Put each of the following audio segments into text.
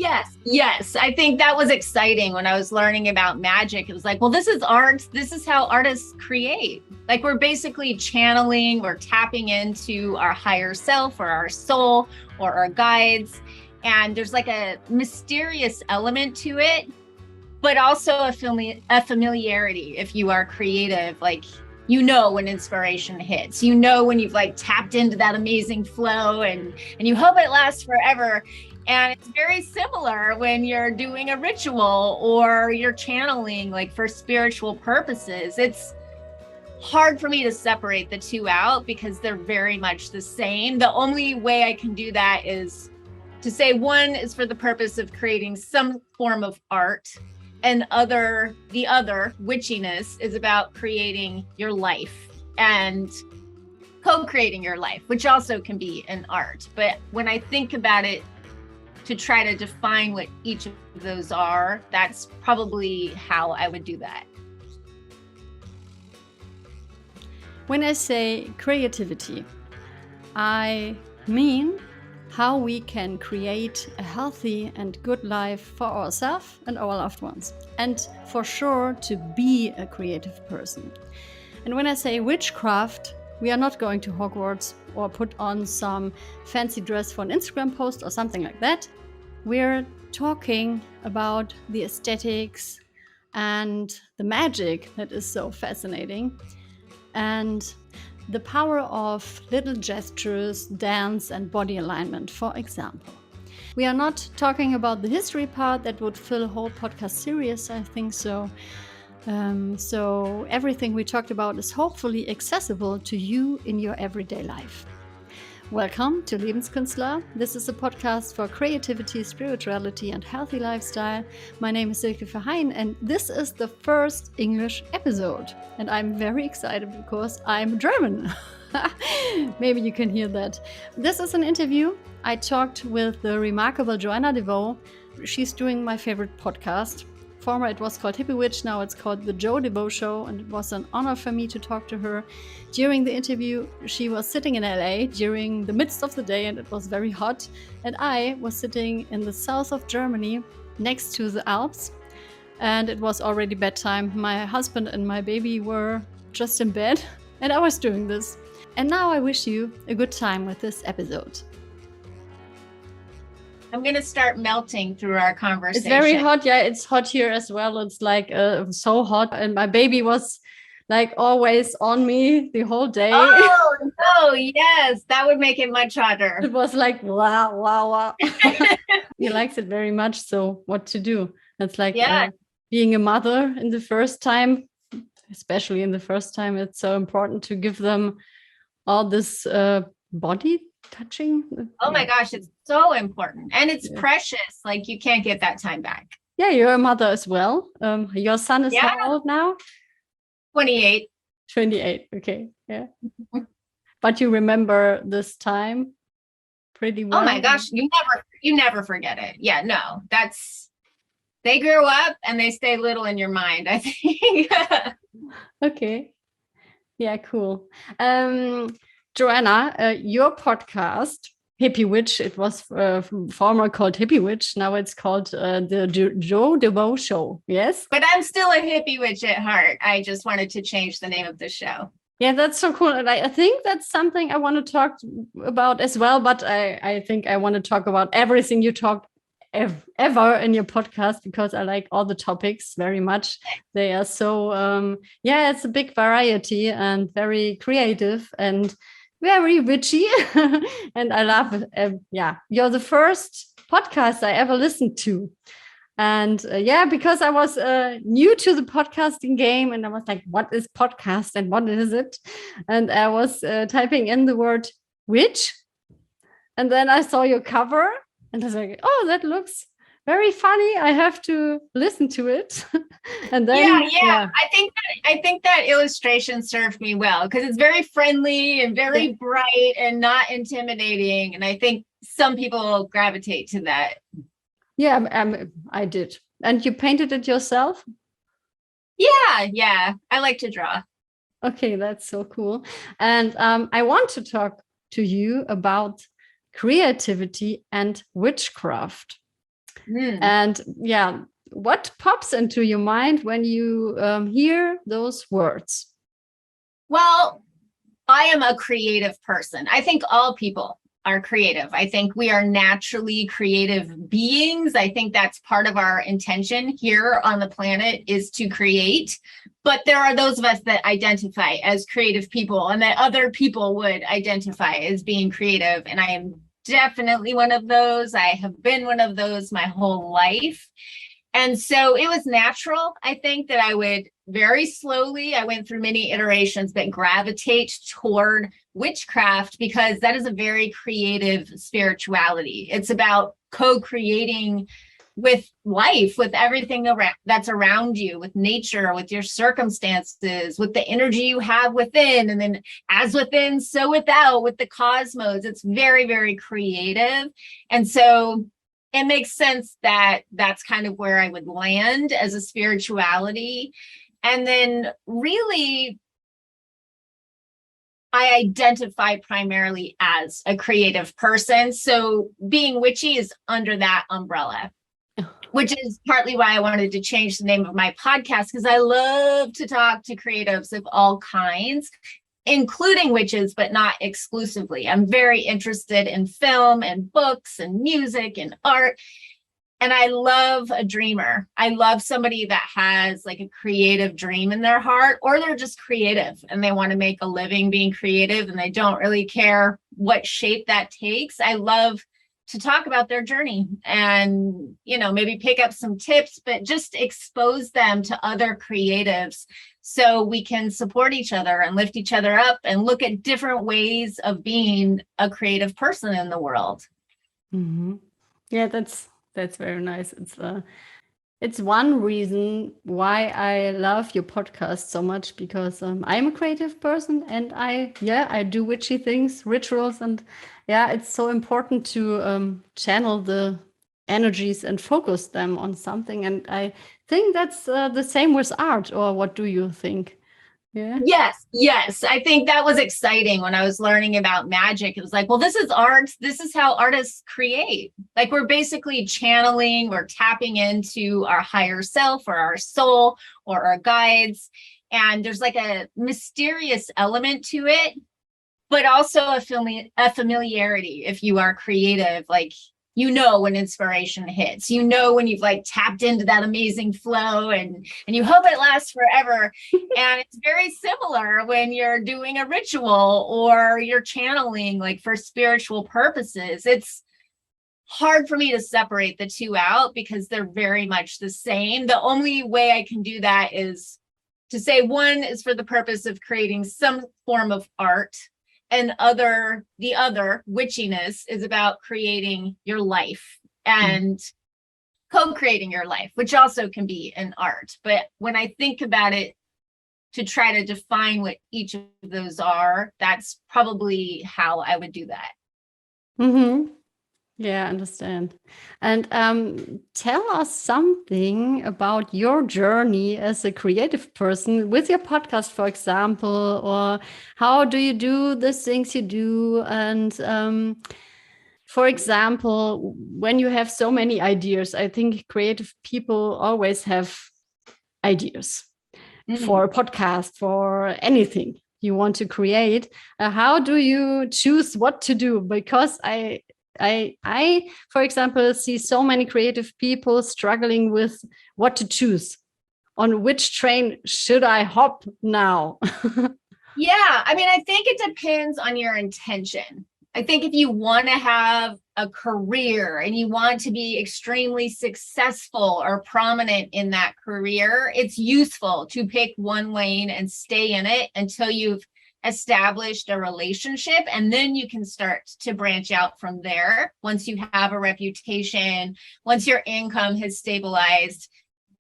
Yes. I think that was exciting when I was learning about magic. It was like, well, this is art. This is how artists create. Like we're basically channeling, we're tapping into our higher self or our soul or our guides. And there's like a mysterious element to it, but also a familiarity. If you are creative, like, you know, when inspiration hits, you know, when you've like tapped into that amazing flow and you hope it lasts forever. And it's very similar when you're doing a ritual or you're channeling like for spiritual purposes. It's hard for me to separate the two out because they're very much the same. The only way I can do that is to say one is for the purpose of creating some form of art, and the other witchiness is about creating your life and co-creating your life, which also can be an art. But when I think about it, to try to define what each of those are, that's probably how I would do that. When I say creativity, I mean how we can create a healthy and good life for ourselves and our loved ones, and for sure to be a creative person. And when I say witchcraft, we are not going to Hogwarts or put on some fancy dress for an Instagram post or something like that. We're talking about the aesthetics and the magic that is so fascinating, and the power of little gestures, dance, and body alignment, for example. We are not talking about the history part that would fill a whole podcast series, I think so. So everything we talked about is hopefully accessible to you in your everyday life. Welcome to Lebenskünstler. This is a podcast for creativity, spirituality, and healthy lifestyle. My name is Silke Verheyen, and this is the first English episode. And I'm very excited because I'm German. Maybe you can hear that. This is an interview. I talked with the remarkable Joanna Devoe. She's doing my favorite podcast. Former it was called Hippie Witch, now it's called the Jo Devoe Show, and it was an honor for me to talk to her. During the interview, she was sitting in LA during the midst of the day and it was very hot, and I was sitting in the south of Germany next to the Alps, and it was already bedtime. My husband and my baby were just in bed and I was doing this. And now I wish you a good time with this episode. I'm going to start melting through our conversation. It's very hot. Yeah, it's hot here as well. It's like so hot. And my baby was like always on me the whole day. Oh, no, yes. That would make it much hotter. It was like, wow. He likes it very much. So what to do? It's like being a mother in the first time, especially in the first time, it's so important to give them all this body touching. Oh my gosh, it's so important. And it's precious. Like you can't get that time back. Yeah, you're a mother as well. Your son is how old now? 28. 28, okay. Yeah. But you remember this time pretty well. Oh my gosh, you never forget it. Yeah, no. They grew up and they stay little in your mind, I think. Okay. Yeah, cool. Joanna, your podcast, Hippie Witch, it was former called Hippie Witch. Now it's called the Jo Devoe Show. Yes? But I'm still a hippie witch at heart. I just wanted to change the name of the show. Yeah, that's so cool. And I think that's something I want to talk about as well. But I think I want to talk about everything you talked ever in your podcast, because I like all the topics very much. They are so, it's a big variety and very creative and very witchy. And I love you're the first podcast I ever listened to. And because I was new to the podcasting game and I was like, what is podcast and what is it? And I was typing in the word witch. And then I saw your cover and I was like, oh, that looks very funny. I have to listen to it. And then I think that illustration served me well because it's very friendly and very bright and not intimidating. And I think some people gravitate to that. Yeah, I did. And you painted it yourself? Yeah. I like to draw. Okay, that's so cool. And I want to talk to you about creativity and witchcraft. And yeah, what pops into your mind when you hear those words? Well, I am a creative person. I think all people are creative. I think we are naturally creative beings. I think that's part of our intention here on the planet is to create. But there are those of us that identify as creative people and that other people would identify as being creative. And I am definitely one of those. I have been one of those my whole life. And so it was natural, I think, that I would very slowly, I went through many iterations, but gravitate toward witchcraft because that is a very creative spirituality. It's about co-creating with life, with everything that's around you, with nature, with your circumstances, with the energy you have within, and then as within, so without, with the cosmos. It's very, very creative. And so it makes sense that that's kind of where I would land as a spirituality. And then really, I identify primarily as a creative person. So being witchy is under that umbrella, which is partly why I wanted to change the name of my podcast, because I love to talk to creatives of all kinds, including witches, but not exclusively. I'm very interested in film and books and music and art. And I love a dreamer. I love somebody that has like a creative dream in their heart, or they're just creative and they want to make a living being creative and they don't really care what shape that takes. I love to talk about their journey and, maybe pick up some tips, but just expose them to other creatives so we can support each other and lift each other up and look at different ways of being a creative person in the world. Mm-hmm. Yeah, that's very nice. It's one reason why I love your podcast so much, because I'm a creative person and I do witchy things, rituals, and it's so important to channel the energies and focus them on something. And I think that's the same with art. Or what do you think? Yeah. Yes. I think that was exciting when I was learning about magic. It was like, well, this is art. This is how artists create. Like we're basically channeling, we're tapping into our higher self or our soul or our guides. And there's like a mysterious element to it, but also a familiarity if you are creative. Like, when inspiration hits, when you've like tapped into that amazing flow and you hope it lasts forever. And it's very similar when you're doing a ritual or you're channeling like for spiritual purposes. It's hard for me to separate the two out because they're very much the same. The only way I can do that is to say one is for the purpose of creating some form of art, and the other witchiness is about creating your life and co-creating your life, which also can be an art. But when I think about it, to try to define what each of those are, that's probably how I would do that. Mm-hmm. Yeah, I understand. And tell us something about your journey as a creative person with your podcast, for example, or how do you do the things you do? And for example, when you have so many ideas, I think creative people always have ideas for a podcast, for anything you want to create. How do you choose what to do? Because I, for example, see so many creative people struggling with what to choose. On which train should I hop now? Yeah, I mean, I think it depends on your intention. I think if you want to have a career and you want to be extremely successful or prominent in that career, it's useful to pick one lane and stay in it until you've established a relationship, and then you can start to branch out from there once you have a reputation, once your income has stabilized.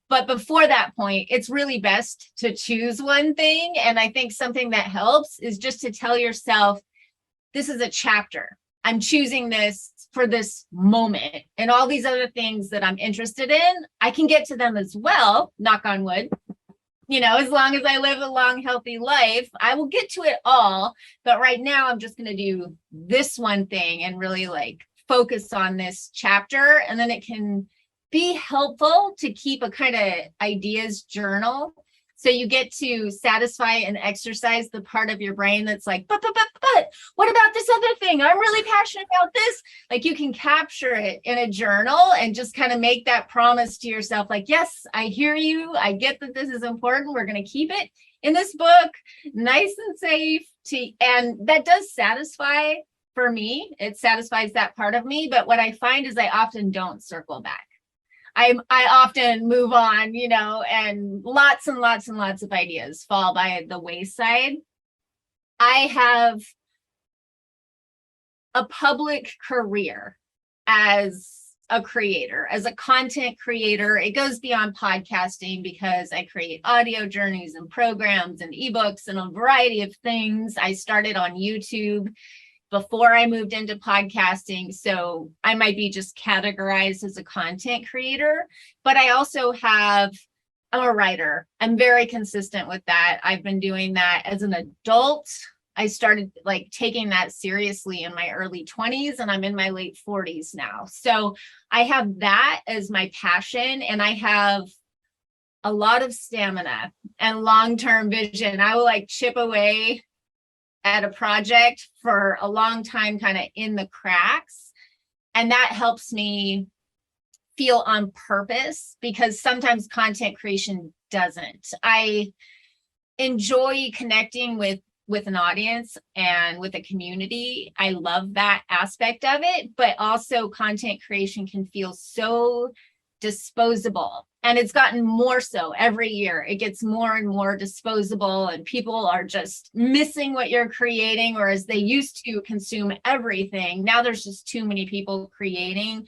But before that point, it's really best to choose one thing. And I think something that helps is just to tell yourself, this is a chapter. I'm choosing this for this moment, and all these other things that I'm interested in, I can get to them as well, knock on wood. As long as I live a long, healthy life, I will get to it all. But right now, I'm just going to do this one thing and really like focus on this chapter. And then it can be helpful to keep a kind of ideas journal. So you get to satisfy and exercise the part of your brain that's like, but what about this other thing? I'm really passionate about this. Like you can capture it in a journal and just kind of make that promise to yourself, like, yes, I hear you. I get that this is important. We're going to keep it in this book, nice and safe. And that does satisfy for me. It satisfies that part of me. But what I find is I often don't circle back. I often move on, and lots and lots and lots of ideas fall by the wayside. I have a public career as a creator, as a content creator. It goes beyond podcasting because I create audio journeys and programs and ebooks and a variety of things. I started on YouTube before I moved into podcasting. So I might be just categorized as a content creator, but I also I'm a writer. I'm very consistent with that. I've been doing that as an adult. I started taking that seriously in my early 20s, and I'm in my late 40s now. So I have that as my passion, and I have a lot of stamina and long-term vision. I will chip away at a project for a long time, kind of in the cracks. And that helps me feel on purpose, because sometimes content creation doesn't. I enjoy connecting with an audience and with a community. I love that aspect of it, but also content creation can feel so disposable. And it's gotten more so every year. It gets more and more disposable, and people are just missing what you're creating, whereas they used to consume everything. Now there's just too many people creating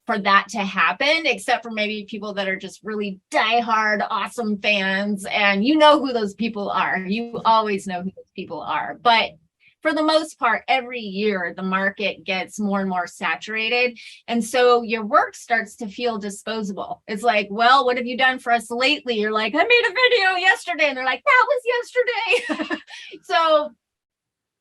for that to happen, except for maybe people that are just really diehard, awesome fans. And you know who those people are. You always know who those people are. But for the most part, every year, the market gets more and more saturated. And so your work starts to feel disposable. It's like, well, what have you done for us lately? You're like, I made a video yesterday. And they're like, that was yesterday. So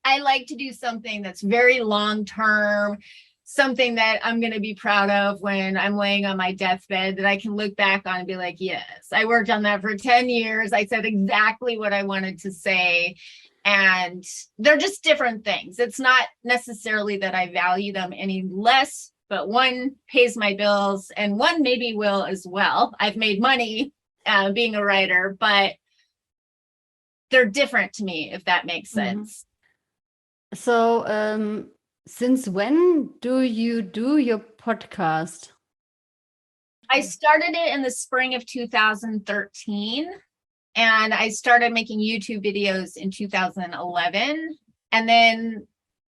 I like to do something that's very long-term, something that I'm going to be proud of when I'm laying on my deathbed, that I can look back on and be like, yes, I worked on that for 10 years. I said exactly what I wanted to say. And they're just different things. It's not necessarily that I value them any less, but one pays my bills and one maybe will as well. I've made money being a writer, but they're different to me, if that makes sense. So, since when do you do your podcast? I started it in the spring of 2013. And I started making YouTube videos in 2011. And then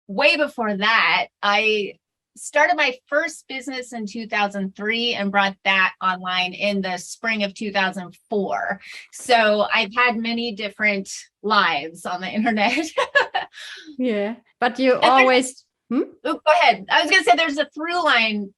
way before that, I started my first business in 2003 and brought that online in the spring of 2004. So I've had many different lives on the internet. Yeah, but you always... Oh, go ahead. I was going to say there's a through line.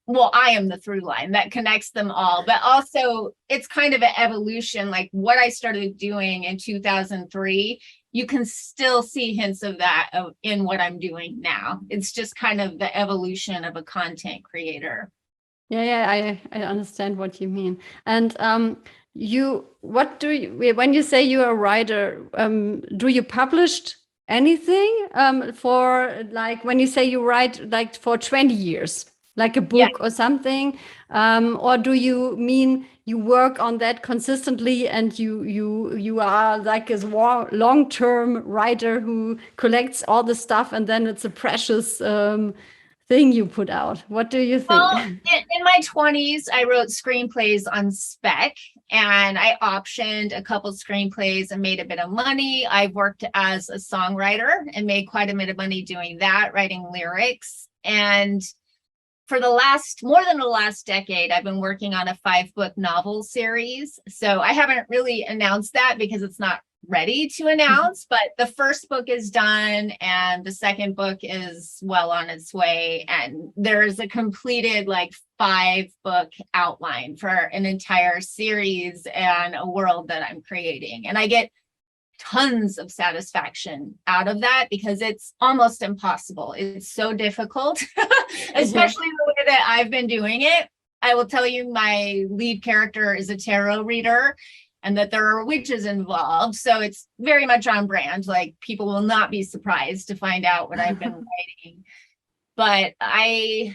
Well, I am the through line that connects them all, but also it's kind of an evolution. Like what I started doing in 2003, you can still see hints of that in what I'm doing now. It's just kind of the evolution of a content creator. Yeah, I understand what you mean. And when you say you're a writer, do you publish anything for when you say you write for 20 years? Like a book or something, or do you mean you work on that consistently and you are like a long-term writer who collects all the stuff and then it's a precious thing you put out? What do you think? Well, in my 20s, I wrote screenplays on spec, and I optioned a couple screenplays and made a bit of money. I've worked as a songwriter and made quite a bit of money doing that, writing lyrics. And for more than the last decade, I've been working on a 5-book novel series. So I haven't really announced that because it's not ready to announce, but the first book is done and the second book is well on its way. And there's a completed 5-book outline for an entire series and a world that I'm creating. And I get tons of satisfaction out of that because it's almost impossible. It's so difficult, especially the way that I've been doing it. I will tell you my lead character is a tarot reader and that there are witches involved. So it's very much on brand. Like people will not be surprised to find out what I've been writing. But I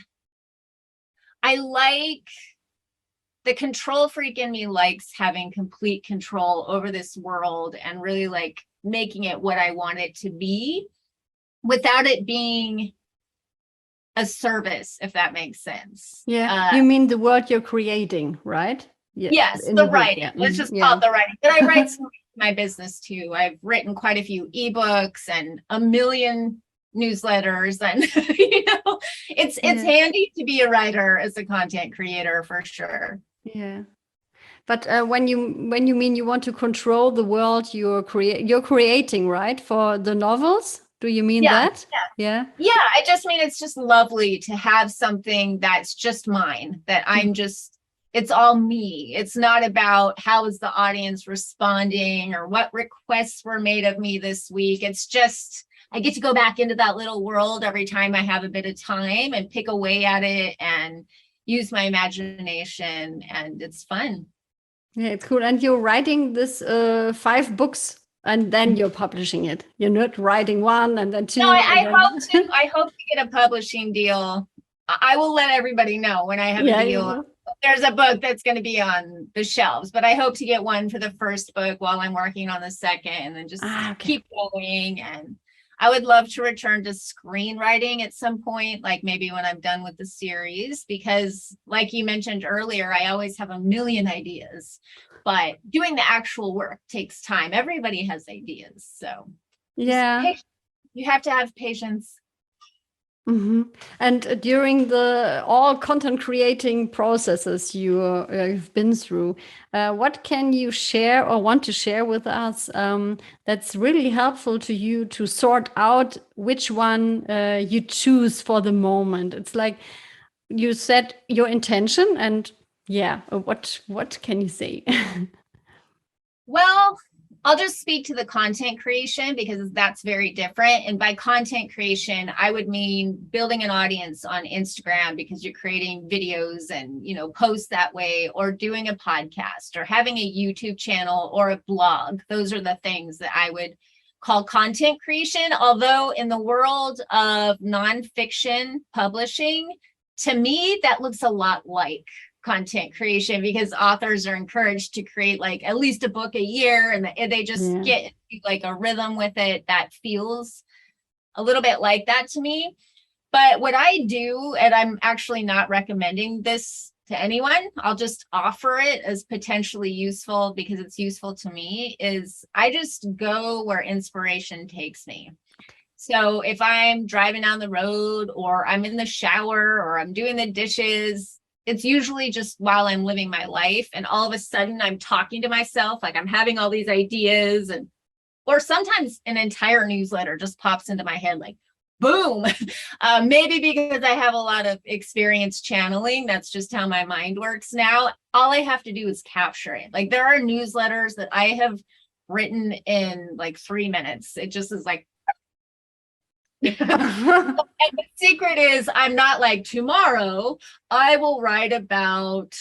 like the control freak in me likes having complete control over this world and really like making it what I want it to be without it being a service, if that makes sense. Yeah. You mean the world you're creating, right? Yeah. Yes, the writing. Yeah. Let's just call it the writing. But I write some my business too. I've written quite a few ebooks and a million newsletters, and it's handy to be a writer as a content creator for sure. Yeah. But when you mean you want to control the world you're creating, right? For the novels? Do you mean that? Yeah. I just mean it's just lovely to have something that's just mine, that I'm just, it's all me. It's not about how is the audience responding or what requests were made of me this week. It's just, I get to go back into that little world every time I have a bit of time and pick away at it and use my imagination, and it's fun. Yeah, it's cool. And you're writing this 5 books and then you're publishing it. You're not writing 1 and then 2. No, I hope to get a publishing deal. I will let everybody know when I have a deal. There's a book that's going to be on the shelves, but I hope to get one for the first book while I'm working on the second, and then just keep going. And I would love to return to screenwriting at some point, like maybe when I'm done with the series, because like you mentioned earlier, I always have a million ideas, but doing the actual work takes time. Everybody has ideas. So yeah, you have to have patience. Mm-hmm. And during the all content creating processes you've been through, what can you share or want to share with us that's really helpful to you to sort out which one you choose for the moment? It's like you set your intention, and what can you say? Well, I'll just speak to the content creation because that's very different. And by content creation, I would mean building an audience on Instagram because you're creating videos and, posts that way, or doing a podcast or having a YouTube channel or a blog. Those are the things that I would call content creation. Although in the world of nonfiction publishing, to me, that looks a lot like content creation because authors are encouraged to create like at least a book a year, and they just get like a rhythm with it that feels a little bit like that to me. But what I do, and I'm actually not recommending this to anyone, I'll just offer it as potentially useful because it's useful to me, is I just go where inspiration takes me. So if I'm driving down the road or I'm in the shower or I'm doing the dishes, it's usually just while I'm living my life, and all of a sudden I'm talking to myself, like I'm having all these ideas, or sometimes an entire newsletter just pops into my head, like boom. Maybe because I have a lot of experience channeling, that's just how my mind works now. All I have to do is capture it. Like there are newsletters that I have written in like 3 minutes. It just is like, and the secret is I'm not like, tomorrow I will write about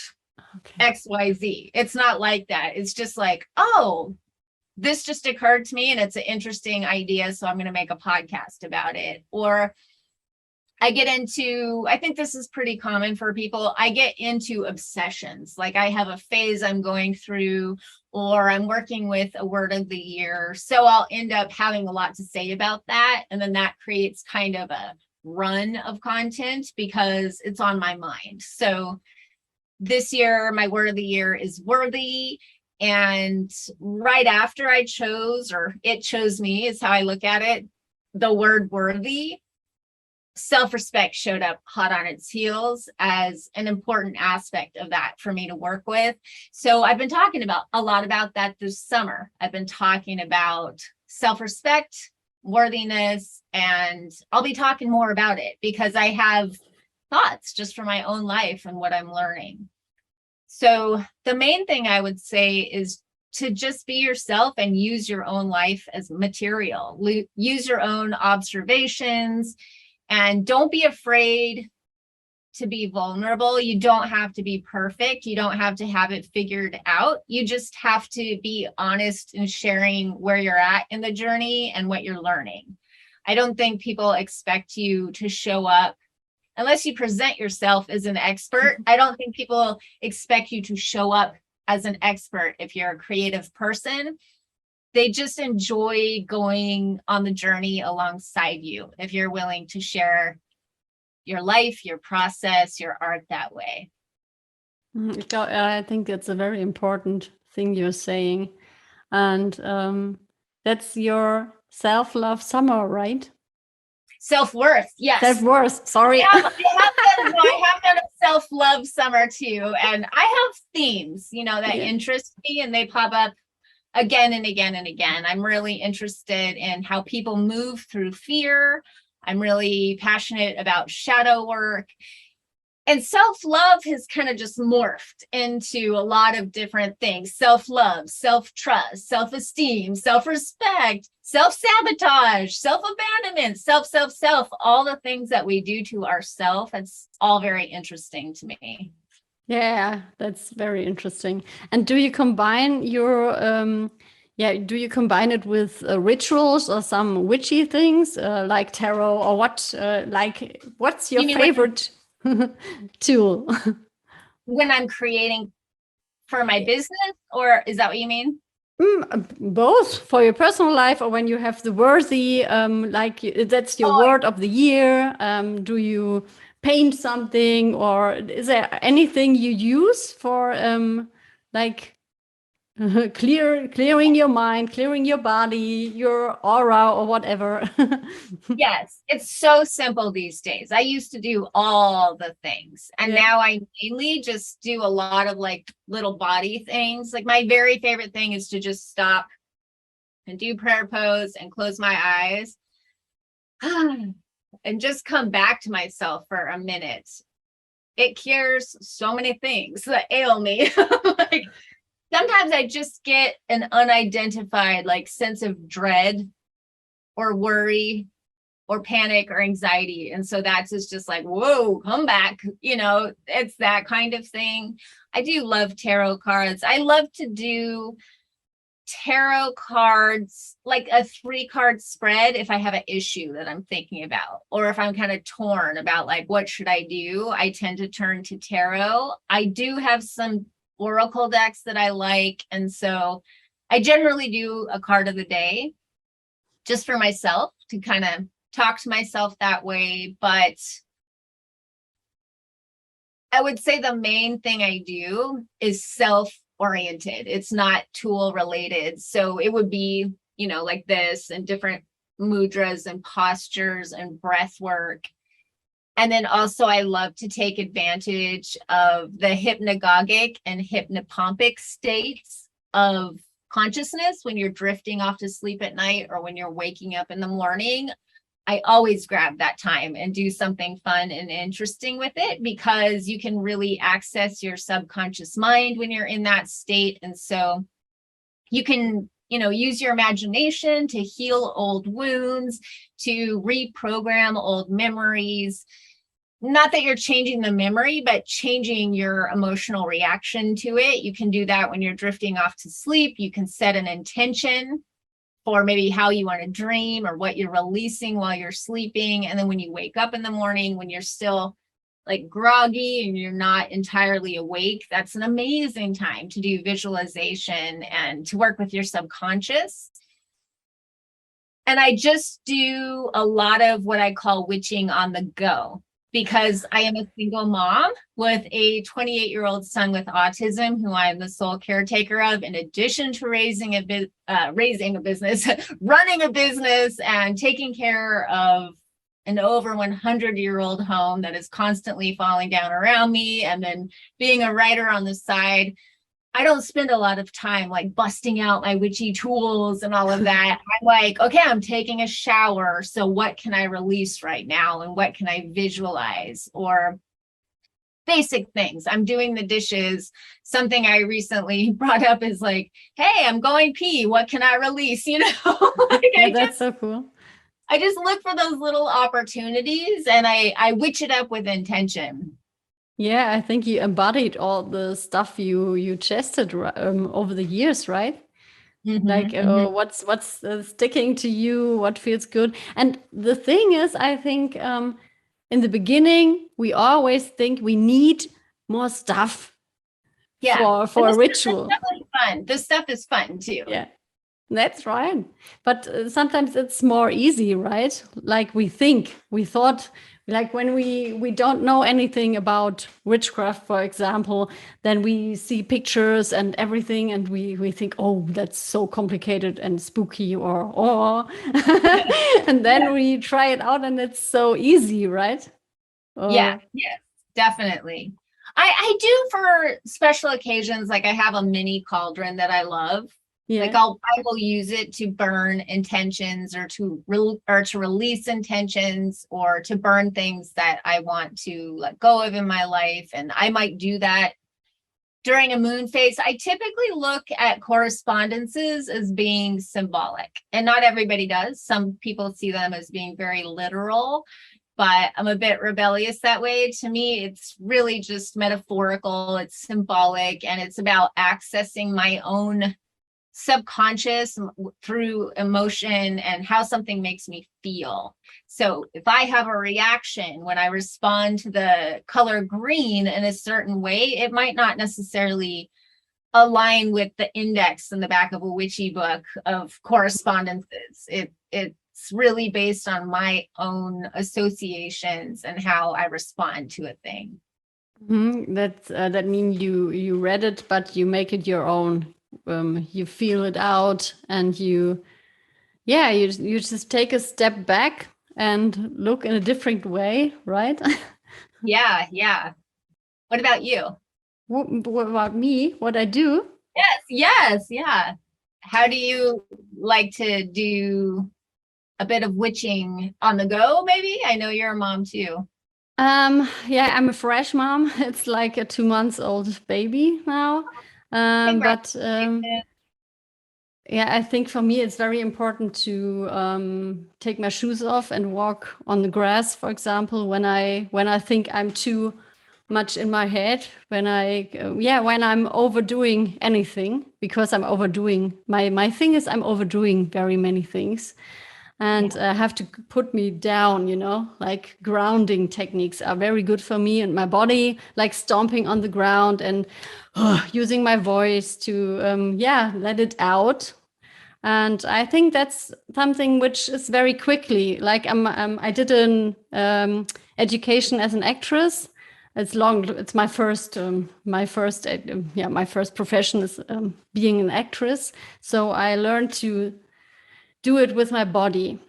XYZ. It's not like that. It's just like, oh, this just occurred to me and it's an interesting idea, so I'm going to make a podcast about it. Or I get into, I think this is pretty common for people, I get into obsessions. Like I have a phase I'm going through, or I'm working with a word of the year. So I'll end up having a lot to say about that. And then that creates kind of a run of content because it's on my mind. So this year, my word of the year is worthy. And right after I chose, or it chose me, is how I look at it, the word worthy, self-respect showed up hot on its heels as an important aspect of that for me to work with. So I've been talking about a lot about that this summer. I've been talking about self-respect, worthiness, and I'll be talking more about it because I have thoughts just for my own life and what I'm learning. So the main thing I would say is to just be yourself and use your own life as material. Use your own observations. And don't be afraid to be vulnerable. You don't have to be perfect. You don't have to have it figured out. You just have to be honest in sharing where you're at in the journey and what you're learning. I don't think people expect you to show up unless you present yourself as an expert. I don't think people expect you to show up as an expert if you're a creative person. They just enjoy going on the journey alongside you if you're willing to share your life, your process, your art that way. I think that's a very important thing you're saying. And that's your self-love summer, right? Self-worth, yes. Self-worth, sorry. I have done a self-love summer too. And I have themes, that interest me, and they pop up again and again and again. I'm really interested in how people move through fear. I'm really passionate about shadow work. And self-love has kind of just morphed into a lot of different things. Self-love, self-trust, self-esteem, self-respect, self-sabotage, self-abandonment, self, all the things that we do to ourselves. That's all very interesting to me. Yeah, that's very interesting. And do you combine your, do you combine it with rituals or some witchy things like tarot or what? What's your favorite tool? When I'm creating for my business, or is that what you mean? Both for your personal life, or when you have the worthy, that's your word of the year. Do you paint something, or is there anything you use for clearing your mind, clearing your body, your aura, or whatever? Yes, it's so simple these days. I used to do all the things, and now I mainly just do a lot of little body things. Like my very favorite thing is to just stop and do prayer pose and close my eyes and just come back to myself for a minute. It cures so many things that ail me. Sometimes I just get an unidentified sense of dread or worry or panic or anxiety. And so that's just whoa, come back. It's that kind of thing. I do love tarot cards. I love to do tarot cards, like a 3-card spread if I have an issue that I'm thinking about, or if I'm kind of torn about what should I do, I tend to turn to tarot. I do have some oracle decks that I like. And so I generally do a card of the day just for myself to kind of talk to myself that way. But I would say the main thing I do is self-oriented. It's not tool related. So it would be, like this, and different mudras and postures and breath work. And then also I love to take advantage of the hypnagogic and hypnopompic states of consciousness when you're drifting off to sleep at night or when you're waking up in the morning. I always grab that time and do something fun and interesting with it, because you can really access your subconscious mind when you're in that state. And so you can, use your imagination to heal old wounds, to reprogram old memories. Not that you're changing the memory, but changing your emotional reaction to it. You can do that when you're drifting off to sleep. You can set an intention for maybe how you want to dream or what you're releasing while you're sleeping. And then when you wake up in the morning, when you're still groggy and you're not entirely awake, that's an amazing time to do visualization and to work with your subconscious. And I just do a lot of what I call witching on the go, because I am a single mom with a 28-year-old son with autism, who I am the sole caretaker of, in addition to raising a business, running a business, and taking care of an over 100-year-old home that is constantly falling down around me, and then being a writer on the side. I don't spend a lot of time busting out my witchy tools and all of that. I'm okay, I'm taking a shower. So what can I release right now? And what can I visualize? Or basic things. I'm doing the dishes. Something I recently brought up is hey, I'm going pee. What can I release? That's so cool. I just look for those little opportunities, and I witch it up with intention. Yeah, I think you embodied all the stuff you tested over the years, right? Like what's sticking to you, what feels good. And the thing is, I think in the beginning we always think we need more stuff Yeah. And for a ritual. stuff is fun. This stuff is fun too. Yeah, that's right. But sometimes it's more easy, right? Like we thought, like when we don't know anything about witchcraft, for example, then we see pictures and everything, and we think, oh, that's so complicated and spooky, or, and then we try it out, and it's so easy, right? Yeah, Or yes, definitely. I do for special occasions, like I have a mini cauldron that I love. Like yeah. I will use it to burn intentions or to release intentions or to burn things that I want to let go of in my life. And I might do that during a moon phase. I typically look at correspondences as being symbolic, and not everybody does. Some people see them as being very literal, but I'm a bit rebellious that way. To me, it's really just metaphorical, it's symbolic, and it's about accessing my own subconscious through emotion and how something makes me feel. So if I have a reaction when I respond to the color green in a certain way, it might not necessarily align with the index in the back of a witchy book of correspondences. It's really based on my own associations and how I respond to a thing. That means you read it, but you make it your own. You feel it out, and you just take a step back and look in a different way, right? Yeah, yeah. What about you? What about me? What I do? Yes, yeah. How do you like to do a bit of witching on the go, maybe? I know you're a mom too. Yeah, I'm a fresh mom. It's like a 2 months old baby now. But Congratulations. yeah, I think for me it's very important to take my shoes off and walk on the grass, for example, when I think I'm too much in my head, when I'm overdoing anything, because I'm overdoing my thing is I'm overdoing very many things, and Yeah. have to put me down, like grounding techniques are very good for me and my body, like stomping on the ground and using my voice to let it out. And I think that's something which is very quickly, like I did an education as an actress. It's long. It's my first profession is being an actress. So I learned to do it with my body.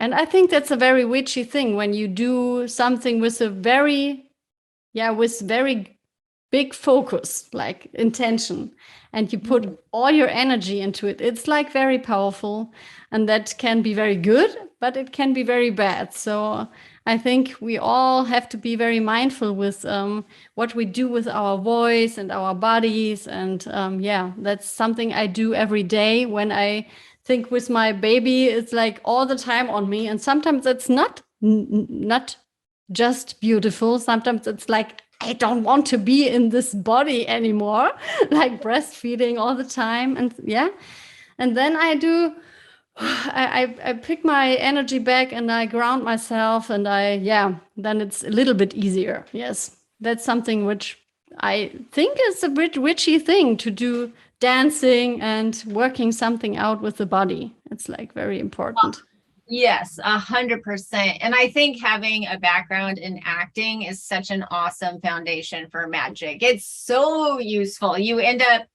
And I think that's a very witchy thing when you do something with with very big focus, like intention, and you put all your energy into it. It's like very powerful, and that can be very good, but it can be very bad. So I think we all have to be very mindful with what we do with our voice and our bodies. And that's something I do every day when I think with my baby. It's like all the time on me, and sometimes it's not just beautiful. Sometimes it's like I don't want to be in this body anymore, like breastfeeding all the time. And and then I do, I pick my energy back and I ground myself, and then it's a little bit easier. Yes, that's something which I think is a bit witchy thing to do, dancing and working something out with the body. It's like very important. Yes, 100%. And I think having a background in acting is such an awesome foundation for magic. It's so useful. You end up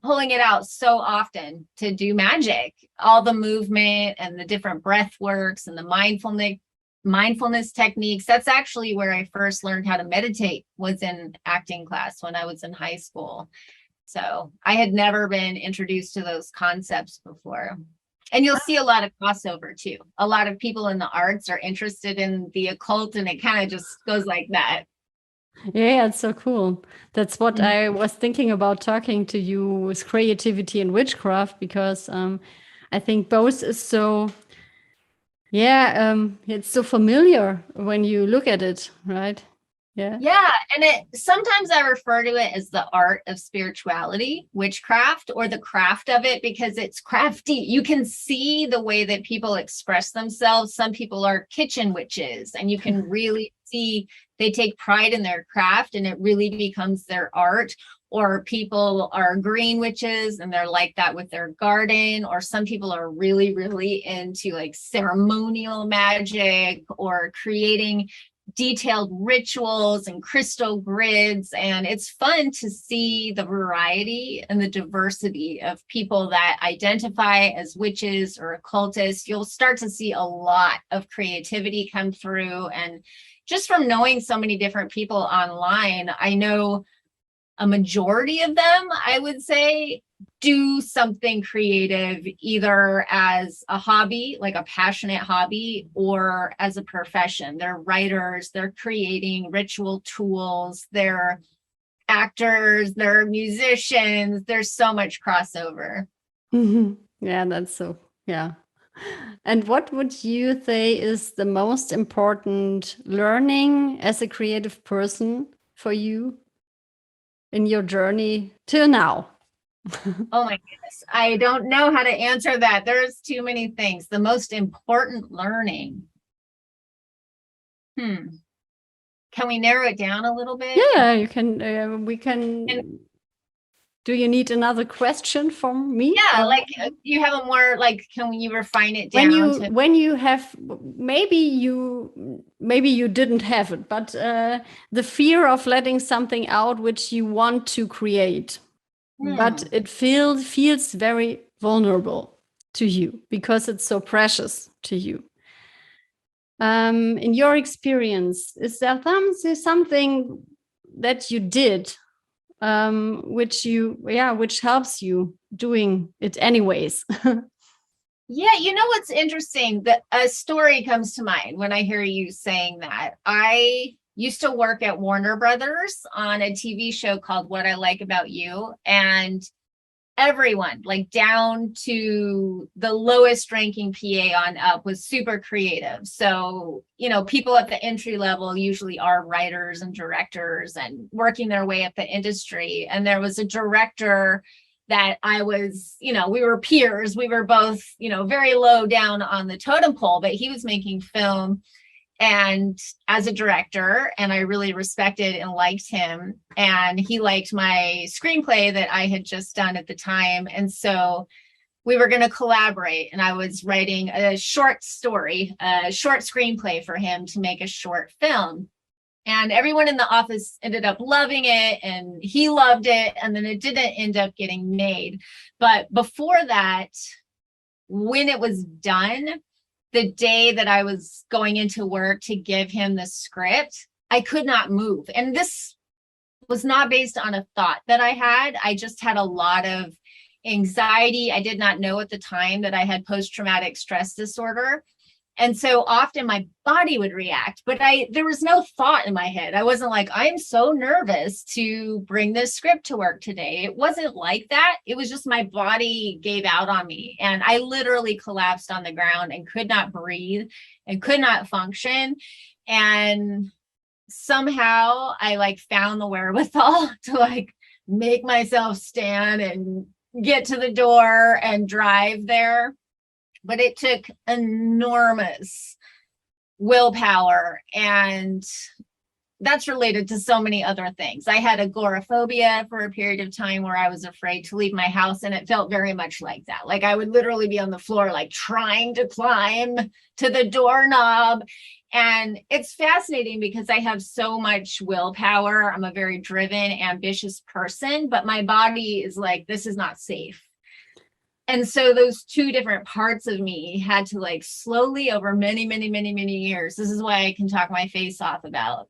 pulling it out so often to do magic. All the movement and the different breath works and the mindfulness techniques. That's actually where I first learned how to meditate, was in acting class when I was in high school. So I had never been introduced to those concepts before. And you'll see a lot of crossover too. A lot of people in the arts are interested in the occult, and it kind of just goes like that. Yeah, it's so cool. That's what I was thinking about talking to you with creativity and witchcraft, because I think both is so, it's so familiar when you look at it, right? Yeah. Yeah. And sometimes I refer to it as the art of spirituality, witchcraft, or the craft of it, because it's crafty. You can see the way that people express themselves. Some people are kitchen witches, and you can really see they take pride in their craft and it really becomes their art. Or people are green witches and they're like that with their garden. Or some people are really, really into like ceremonial magic or creating detailed rituals and crystal grids. And it's fun to see the variety and the diversity of people that identify as witches or occultists. You'll start to see a lot of creativity come through. And just from knowing so many different people online, I know a majority of them, I would say, do something creative, either as a hobby, like a passionate hobby, or as a profession. They're writers, they're creating ritual tools, they're actors, they're musicians. There's so much crossover. Yeah, that's so, yeah. And what would you say is the most important learning as a creative person for you in your journey till now? Oh my goodness. I don't know how to answer that. There's too many things. The most important learning. Can we narrow it down a little bit? Yeah, you can. We can. Do you need another question from me? Yeah, like you have a more like, can you refine it down when you have, maybe you didn't have it, but the fear of letting something out which you want to create, but it feels very vulnerable to you because it's so precious to you. In your experience, is there something that you did which helps you doing it anyways? Yeah, you know what's interesting? That a story comes to mind when I hear you saying that. I used to work at Warner Brothers on a TV show called What I Like About You, and everyone, like down to the lowest ranking PA on up, was super creative. So, people at the entry level usually are writers and directors and working their way up the industry. And there was a director that I was, we were peers. We were both, very low down on the totem pole, but he was making film and as a director, and I really respected and liked him, and he liked my screenplay that I had just done at the time. And so we were going to collaborate, and I was writing a short story, a short screenplay for him to make a short film. And everyone in the office ended up loving it, and he loved it, and then it didn't end up getting made. But before that, when it was done, the day that I was going into work to give him the script, I could not move. And this was not based on a thought that I had. I just had a lot of anxiety. I did not know at the time that I had post-traumatic stress disorder. And so often my body would react, but there was no thought in my head. I wasn't like, I'm so nervous to bring this script to work today. It wasn't like that. It was just my body gave out on me, and I literally collapsed on the ground and could not breathe and could not function. And somehow I found the wherewithal to make myself stand and get to the door and drive there. But it took enormous willpower, and that's related to so many other things. I had agoraphobia for a period of time where I was afraid to leave my house, and it felt very much like that. Like I would literally be on the floor, trying to climb to the doorknob. And it's fascinating because I have so much willpower. I'm a very driven, ambitious person, but my body is like, this is not safe. And so those two different parts of me had to slowly, over many, many, many, many years. This is why I can talk my face off about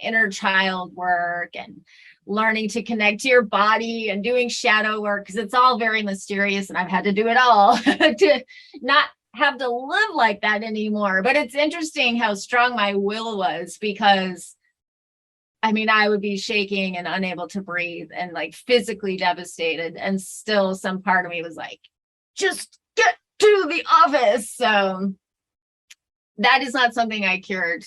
inner child work and learning to connect to your body and doing shadow work, because it's all very mysterious, and I've had to do it all to not have to live like that anymore. But it's interesting how strong my will was, because I would be shaking and unable to breathe and physically devastated. And still some part of me was like, just get to the office. So that is not something I cured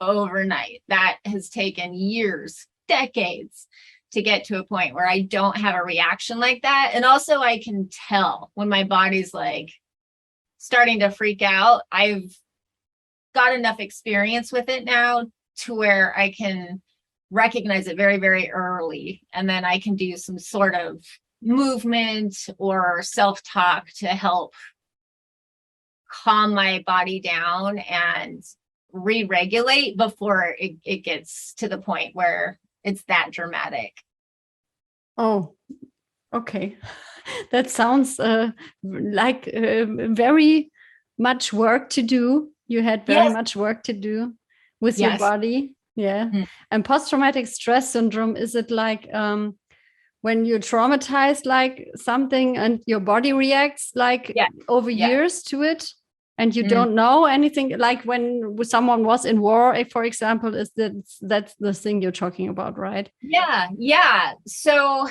overnight. That has taken years, decades to get to a point where I don't have a reaction like that. And also I can tell when my body's like starting to freak out. I've got enough experience with it now to where I can recognize it very, very early. And then I can do some sort of movement or self-talk to help calm my body down and re-regulate before it gets to the point where it's that dramatic. Oh, okay. That sounds like very much work to do. You had very much work to do with your body. Yeah. Mm. And post-traumatic stress syndrome, is it like when you're traumatized, like something and your body reacts like over years to it? And you don't know anything, like when someone was in war, for example, that's the thing you're talking about, right? Yeah. So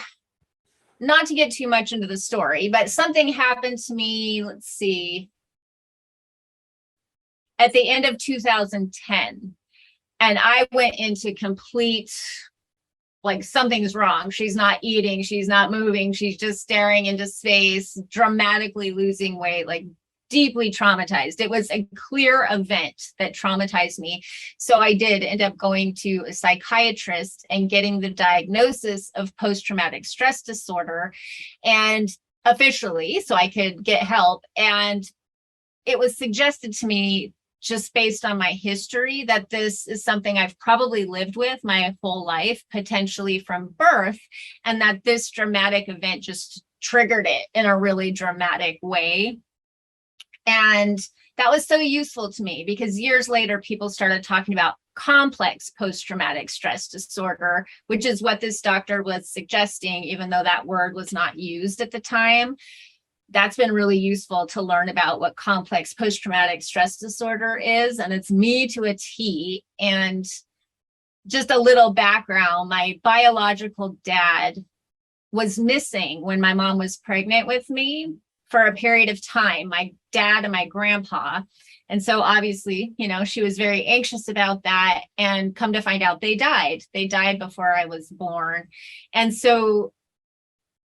not to get too much into the story, but something happened to me, let's see, at the end of 2010. And I went into complete, like, something's wrong. She's not eating, she's not moving, she's just staring into space, dramatically losing weight, like deeply traumatized. It was a clear event that traumatized me. So I did end up going to a psychiatrist and getting the diagnosis of post-traumatic stress disorder, and officially, so I could get help. And it was suggested to me, just based on my history, that this is something I've probably lived with my whole life, potentially from birth, and that this dramatic event just triggered it in a really dramatic way. And that was so useful to me because years later, people started talking about complex post-traumatic stress disorder, which is what this doctor was suggesting, even though that word was not used at the time. That's been really useful to learn about what complex post-traumatic stress disorder is. And it's me to a T. And just a little background, my biological dad was missing when my mom was pregnant with me for a period of time, my dad and my grandpa. And so obviously, she was very anxious about that, and come to find out they died before I was born. And so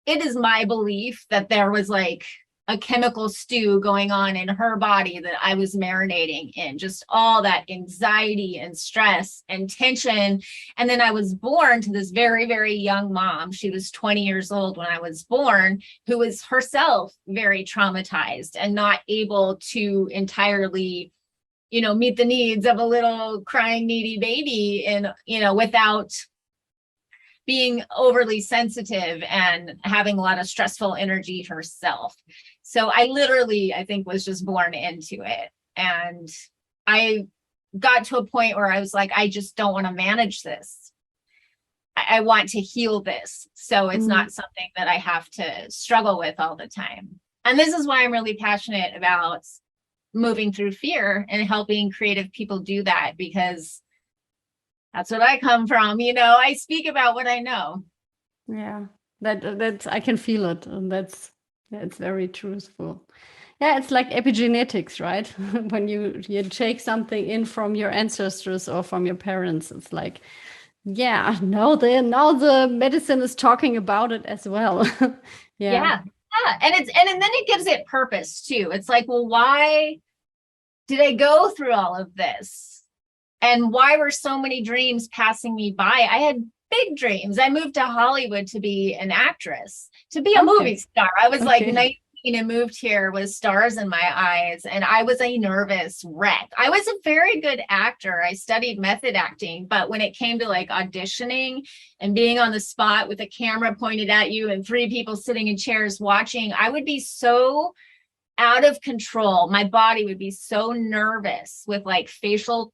it is my belief that there was like a chemical stew going on in her body that I was marinating in, just all that anxiety and stress and tension. And then I was born to this very, very young mom. She was 20 years old when I was born, who was herself very traumatized and not able to entirely, meet the needs of a little crying, needy baby, and, without being overly sensitive and having a lot of stressful energy herself. So I think was just born into it. And I got to a point where I was like, I just don't want to manage this. I want to heal this. So it's not something that I have to struggle with all the time. And this is why I'm really passionate about moving through fear and helping creative people do that, because that's what I come from. I speak about what I know. Yeah, that's I can feel it, and that's very truthful. Yeah, it's like epigenetics, right? When you take something in from your ancestors or from your parents, it's like, yeah, now the medicine is talking about it as well. Yeah. And then it gives it purpose too. It's like, well, why did I go through all of this? And why were so many dreams passing me by? I had big dreams. I moved to Hollywood to be an actress, to be a movie star. I was like 19 and moved here with stars in my eyes. And I was a nervous wreck. I was a very good actor. I studied method acting. But when it came to like auditioning and being on the spot with a camera pointed at you and 3 people sitting in chairs watching, I would be so out of control. My body would be so nervous with like facial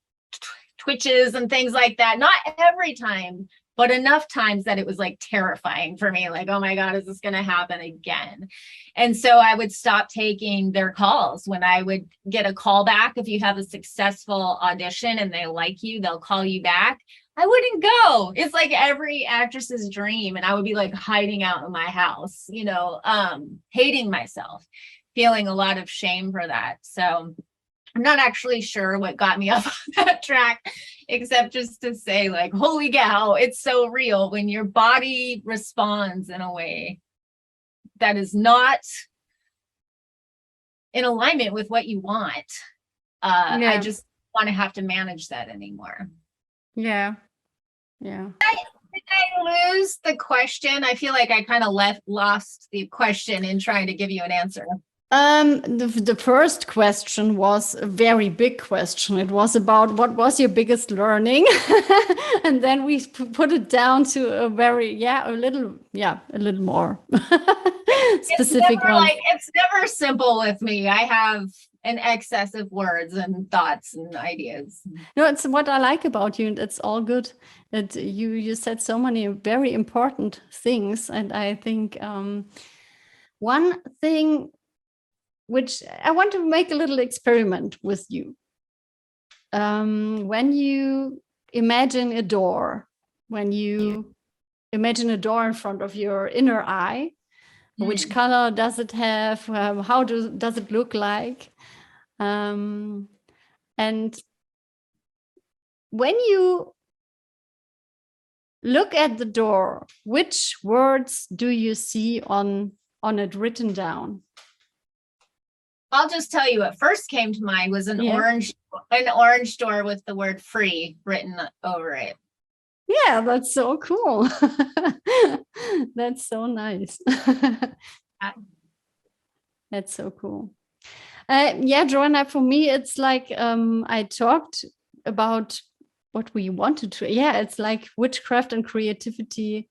twitches and things like that. Not every time, but enough times that it was like terrifying for me. Like, oh my God, is this going to happen again? And so I would stop taking their calls. When I would get a call back, if you have a successful audition and they like you, they'll call you back. I wouldn't go. It's like every actress's dream. And I would be like hiding out in my house, hating myself, feeling a lot of shame for that. So I'm not actually sure what got me off on that track, except just to say, like, holy cow, it's so real when your body responds in a way that is not in alignment with what you want. I just want to have to manage that anymore. Yeah. Did I lose the question? I feel like I kind of lost the question in trying to give you an answer. The first question was a very big question. It was about what was your biggest learning, and then we put it down to a little more specific one. It's never simple with me. I have an excess of words and thoughts and ideas. No, it's what I like about you, and it's all good. That you said so many very important things, and I think one thing which I want to make a little experiment with you. When you imagine a door, imagine a door in front of your inner eye, which color does it have? How does it look like? And when you look at the door, which words do you see on it written down? I'll just tell you what first came to mind was an orange door with the word free written over it. Yeah, that's so cool. That's so nice. That's so cool. Joanna, for me, it's like I talked about what we wanted to. Yeah, it's like witchcraft and creativity.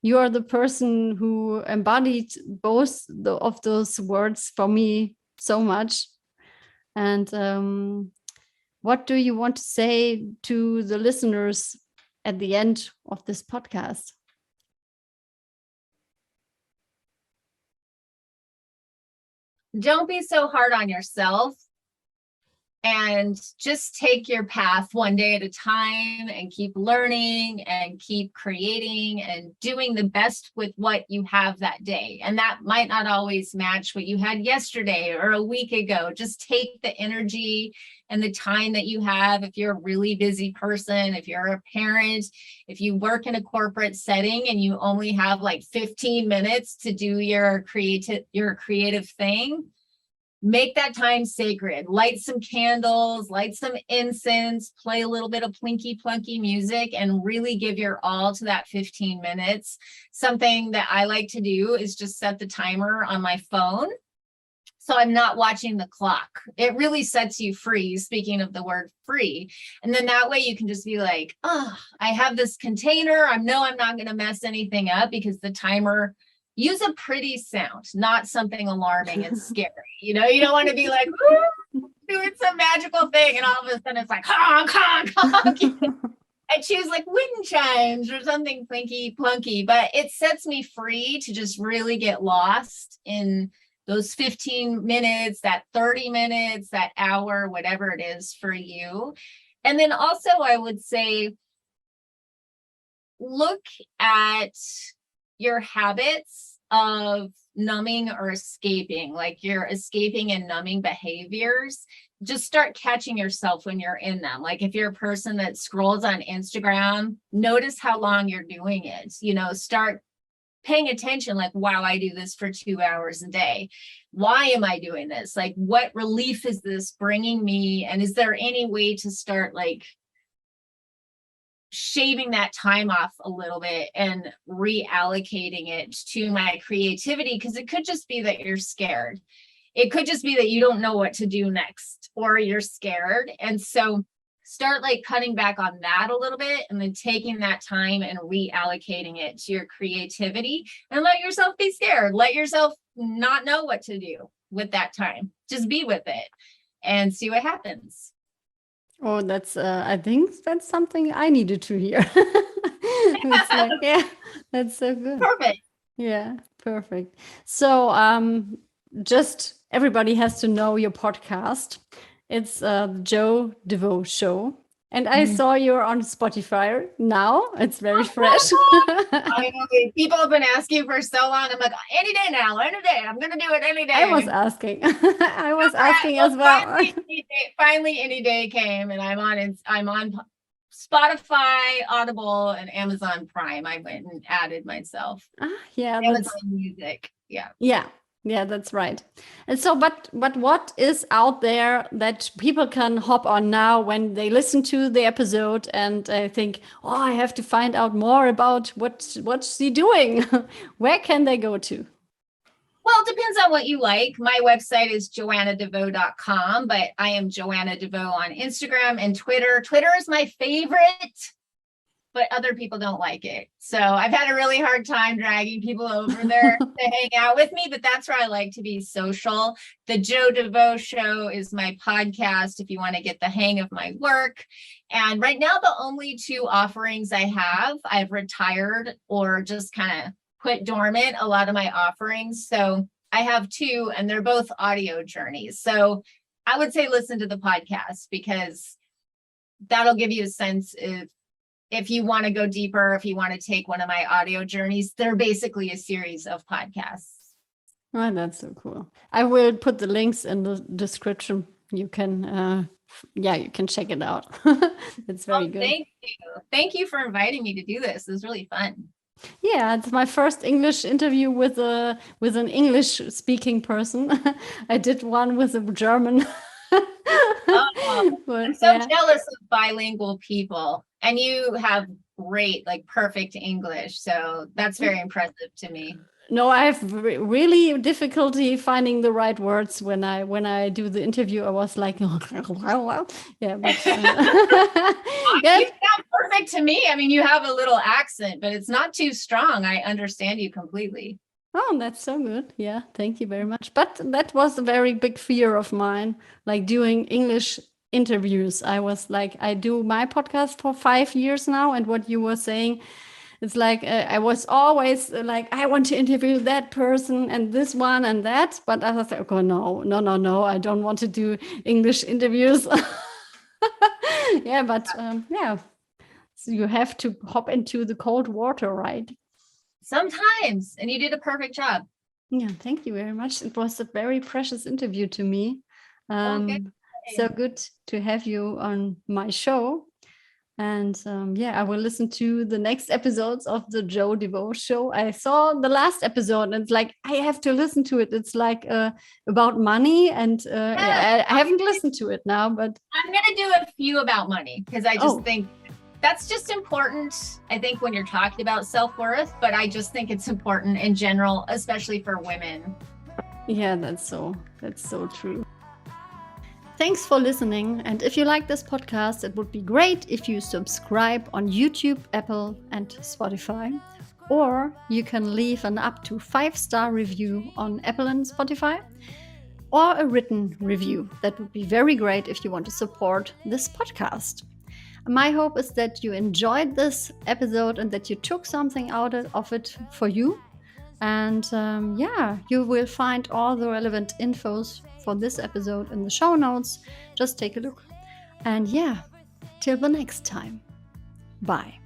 You are the person who embodied both of those words for me so much. And what do you want to say to the listeners at the end of this podcast? Don't be so hard on yourself, and just take your path one day at a time and keep learning and keep creating and doing the best with what you have that day. And that might not always match what you had yesterday or a week ago. Just take the energy and the time that you have. If you're a really busy person, if you're a parent, if you work in a corporate setting and you only have like 15 minutes to do your creative thing, make that time sacred. Light some candles, light some incense, play a little bit of plinky plunky music, and really give your all to that 15 minutes. Something that I like to do is just set the timer on my phone, so I'm not watching the clock. It really sets you free, speaking of the word free. And then that way you can just be like, oh, I have this container. I know I'm not going to mess anything up, because the timer, use a pretty sound, not something alarming and scary. You know, you don't want to be like, doing some magical thing, and all of a sudden it's like, honk, honk, honk. I choose like wind chimes or something plinky plunky, but it sets me free to just really get lost in those 15 minutes, that 30 minutes, that hour, whatever it is for you. And then also I would say, look at your habits of numbing or escaping, like your escaping and numbing behaviors. Just start catching yourself when you're in them. Like if you're a person that scrolls on Instagram, notice how long you're doing it. You know, start paying attention, like, wow, I do this for 2 hours a day. Why am I doing this? Like, what relief is this bringing me? And is there any way to start like shaving that time off a little bit and reallocating it to my creativity? Because it could just be that you're scared. It could just be that you don't know what to do next, or you're scared. And so start like cutting back on that a little bit, and then taking that time and reallocating it to your creativity, and let yourself be scared. Let yourself not know what to do with that time. Just be with it and see what happens. Oh, that's, I think that's something I needed to hear. It's like, yeah, that's so good. Perfect. Yeah, perfect. So, just everybody has to know your podcast. It's the Joe Devoe Show. And I saw you're on Spotify now. It's very fresh. I know, people have been asking for so long. I'm like, any day now, any day. I'm going to do it any day. I was asking. I was asking as well. Finally, any day came, and I'm on Spotify, Audible, and Amazon Prime. I went and added myself. Yeah, Amazon Music. Yeah. Yeah, that's right. And so, but what is out there that people can hop on now when they listen to the episode and think, oh, I have to find out more about what's he doing? Where can they go to? Well, it depends on what you like. My website is joannadevoe.com, but I am Joanna Devoe on Instagram and Twitter. Twitter is my favorite, but other people don't like it. So I've had a really hard time dragging people over there to hang out with me, but that's where I like to be social. The Jo Devoe Show is my podcast if you want to get the hang of my work. And right now, the only two offerings I've retired or just kind of put dormant a lot of my offerings. So I have two, and they're both audio journeys. So I would say listen to the podcast, because that'll give you a sense if you want to go deeper, if you want to take one of my audio journeys. They're basically a series of podcasts. Oh, that's so cool. I will put the links in the description. You can, you can check it out. It's very good. Thank you. Thank you for inviting me to do this. It was really fun. Yeah, it's my first English interview with an English speaking person. I did one with a German. I'm so jealous of bilingual people, and you have great, like perfect English. So that's very impressive to me. No, I have really difficulty finding the right words when I do the interview. I was like, yeah, but you sound perfect to me. I mean, you have a little accent, but it's not too strong. I understand you completely. Oh, that's so good. Yeah, thank you very much. But that was a very big fear of mine, like doing English interviews. I was like, I do my podcast for 5 years now, and what you were saying, it's like I was always like, I want to interview that person and this one and that. But I was like, oh, no, I don't want to do English interviews. Yeah, but so you have to hop into the cold water, right? Sometimes, and you did a perfect job. Yeah, thank you very much. It was a very precious interview to me. So good to have you on my show. And I will listen to the next episodes of the Jo Devoe Show. I saw the last episode, and it's like, I have to listen to it. It's like about money, and I haven't listened to it now, but I'm going to do a few about money, because I just think that's just important. I think when you're talking about self-worth, but I just think it's important in general, especially for women. Yeah, that's so true. Thanks for listening. And if you like this podcast, it would be great if you subscribe on YouTube, Apple, and Spotify. Or you can leave an up to 5-star review on Apple and Spotify, or a written review. That would be very great if you want to support this podcast. My hope is that you enjoyed this episode and that you took something out of it for you. And you will find all the relevant infos for this episode in the show notes. Just take a look. And till the next time. Bye.